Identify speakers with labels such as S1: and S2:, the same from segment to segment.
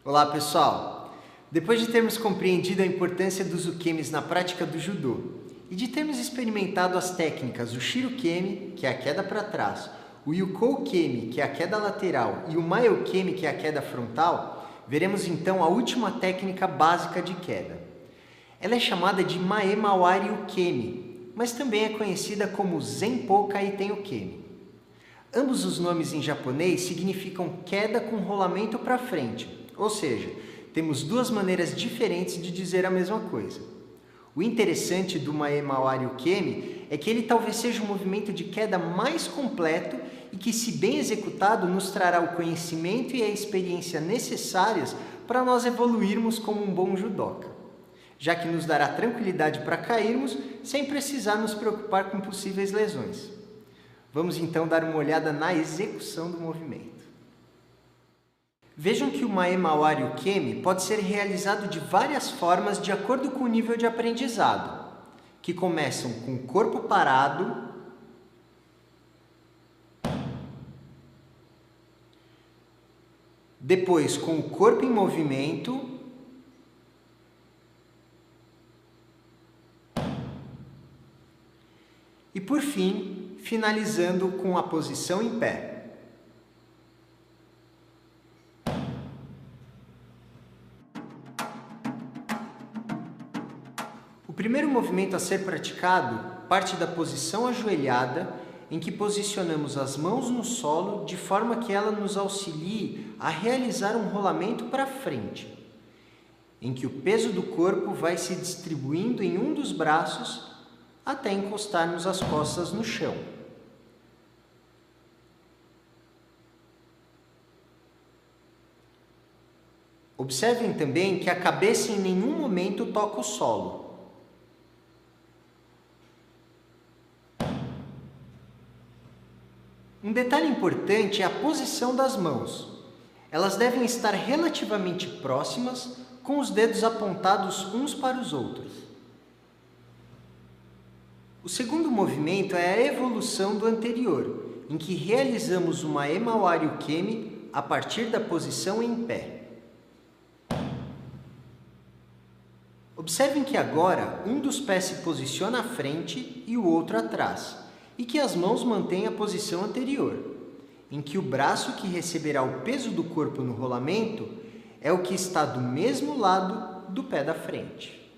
S1: Olá pessoal! Depois de termos compreendido a importância dos ukemis na prática do judô e de termos experimentado as técnicas o shirokemi, que é a queda para trás, o yukoukemi, que é a queda lateral, e o maiokemi, que é a queda frontal, veremos então a última técnica básica de queda. Ela é chamada de Mae Mawari Ukemi, mas também é conhecida como Zenpo Kaiten Ukemi. Ambos os nomes em japonês significam queda com rolamento para frente, ou seja, temos duas maneiras diferentes de dizer a mesma coisa. O interessante do Mae Mawari Ukemi é que ele talvez seja o movimento de queda mais completo e que, se bem executado, nos trará o conhecimento e a experiência necessárias para nós evoluirmos como um bom judoca, já que nos dará tranquilidade para cairmos sem precisar nos preocupar com possíveis lesões. Vamos então dar uma olhada na execução do movimento. Vejam que o Mae Mawari Ukemi pode ser realizado de várias formas de acordo com o nível de aprendizado, que começam com o corpo parado, depois com o corpo em movimento, e por fim, finalizando com a posição em pé. O primeiro movimento a ser praticado parte da posição ajoelhada, em que posicionamos as mãos no solo de forma que ela nos auxilie a realizar um rolamento para frente, em que o peso do corpo vai se distribuindo em um dos braços até encostarmos as costas no chão. Observem também que a cabeça em nenhum momento toca o solo. Um detalhe importante é a posição das mãos. Elas devem estar relativamente próximas, com os dedos apontados uns para os outros. O segundo movimento é a evolução do anterior, em que realizamos uma Mae Mawari Ukemi a partir da posição em pé. Observem que agora um dos pés se posiciona à frente e o outro atrás, e que as mãos mantêm a posição anterior, em que o braço que receberá o peso do corpo no rolamento é o que está do mesmo lado do pé da frente.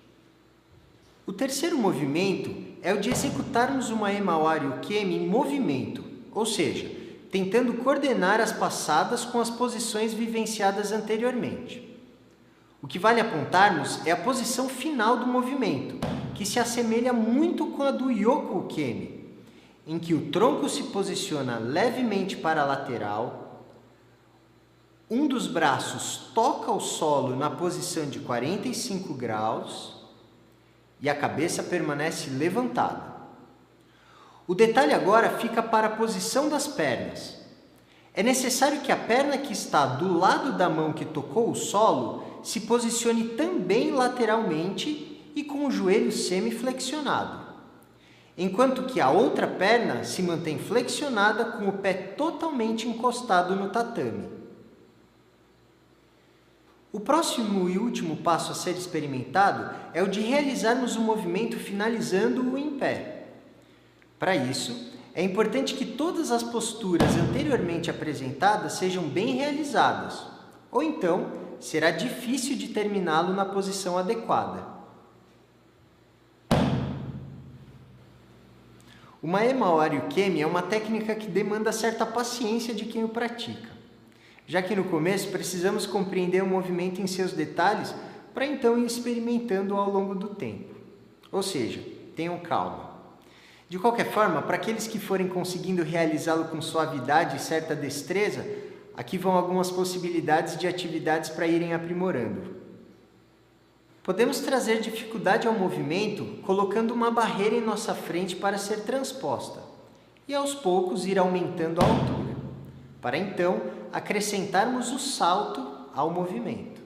S1: O terceiro movimento é o de executarmos uma Mae Mawari Ukemi em movimento, ou seja, tentando coordenar as passadas com as posições vivenciadas anteriormente. O que vale apontarmos é a posição final do movimento, que se assemelha muito com a do Yoko Ukemi, em que o tronco se posiciona levemente para a lateral, um dos braços toca o solo na posição de 45 graus e a cabeça permanece levantada. O detalhe agora fica para a posição das pernas. É necessário que a perna que está do lado da mão que tocou o solo se posicione também lateralmente e com o joelho semiflexionado, enquanto que a outra perna se mantém flexionada com o pé totalmente encostado no tatame. O próximo e último passo a ser experimentado é o de realizarmos o movimento finalizando-o em pé. Para isso, é importante que todas as posturas anteriormente apresentadas sejam bem realizadas, ou então será difícil de terminá-lo na posição adequada. O Mae Mawari Ukemi é uma técnica que demanda certa paciência de quem o pratica, já que no começo precisamos compreender o movimento em seus detalhes para então ir experimentando ao longo do tempo. Ou seja, tenham calma. De qualquer forma, para aqueles que forem conseguindo realizá-lo com suavidade e certa destreza, aqui vão algumas possibilidades de atividades para irem aprimorando. Podemos trazer dificuldade ao movimento colocando uma barreira em nossa frente para ser transposta e aos poucos ir aumentando a altura, para então acrescentarmos o salto ao movimento.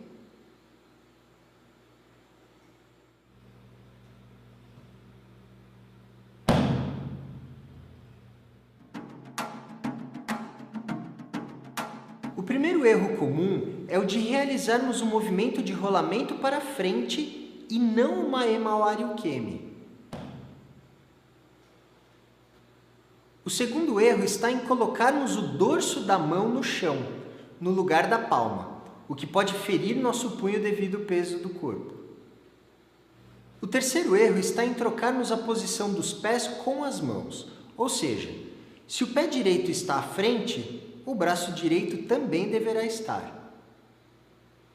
S1: O O primeiro erro comum é o de realizarmos um movimento de rolamento para frente e não uma Ema Wariukemi. O segundo erro está em colocarmos o dorso da mão no chão, no lugar da palma, o que pode ferir nosso punho devido ao peso do corpo. O terceiro erro está em trocarmos a posição dos pés com as mãos, ou seja, se o pé direito está à frente, o braço direito também deverá estar.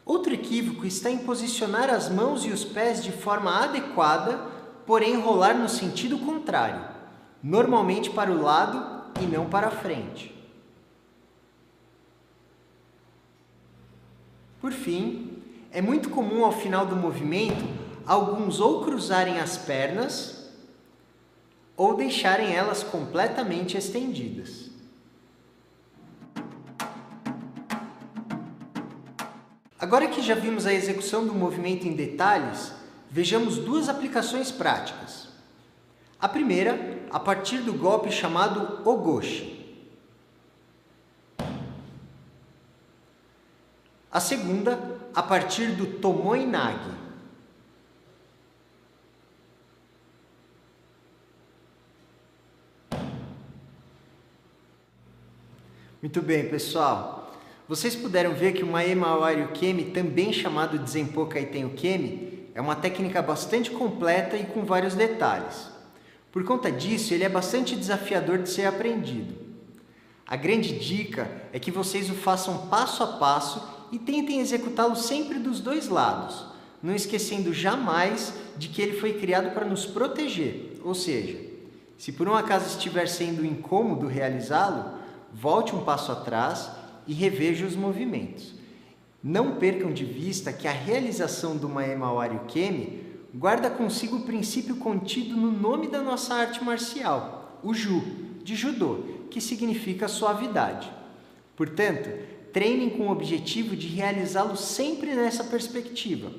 S1: Outro equívoco está em posicionar as mãos e os pés de forma adequada, porém rolar no sentido contrário, normalmente para o lado e não para a frente. Por fim, é muito comum ao final do movimento alguns ou cruzarem as pernas ou deixarem elas completamente estendidas. Agora que já vimos a execução do movimento em detalhes, vejamos duas aplicações práticas. A primeira, a partir do golpe chamado Ogoshi. A segunda, a partir do Tomoe-nage. Muito bem, pessoal. Vocês puderam ver que uma Ema Wariukemi, também chamado de Zenpo Kaiten Ukemi, é uma técnica bastante completa e com vários detalhes. Por conta disso, ele é bastante desafiador de ser aprendido. A grande dica é que vocês o façam passo a passo e tentem executá-lo sempre dos dois lados, não esquecendo jamais de que ele foi criado para nos proteger, ou seja, se por um acaso estiver sendo incômodo realizá-lo, volte um passo atrás e reveja os movimentos. Não percam de vista que a realização de uma Ema Wariukemi guarda consigo o princípio contido no nome da nossa arte marcial, o Ju, de Judô, que significa suavidade. Portanto, treinem com o objetivo de realizá-lo sempre nessa perspectiva,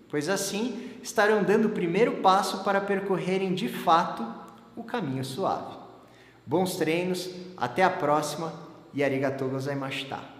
S1: pois assim estarão dando o primeiro passo para percorrerem de fato o caminho suave. Bons treinos, até a próxima e arigatou gozaimashita!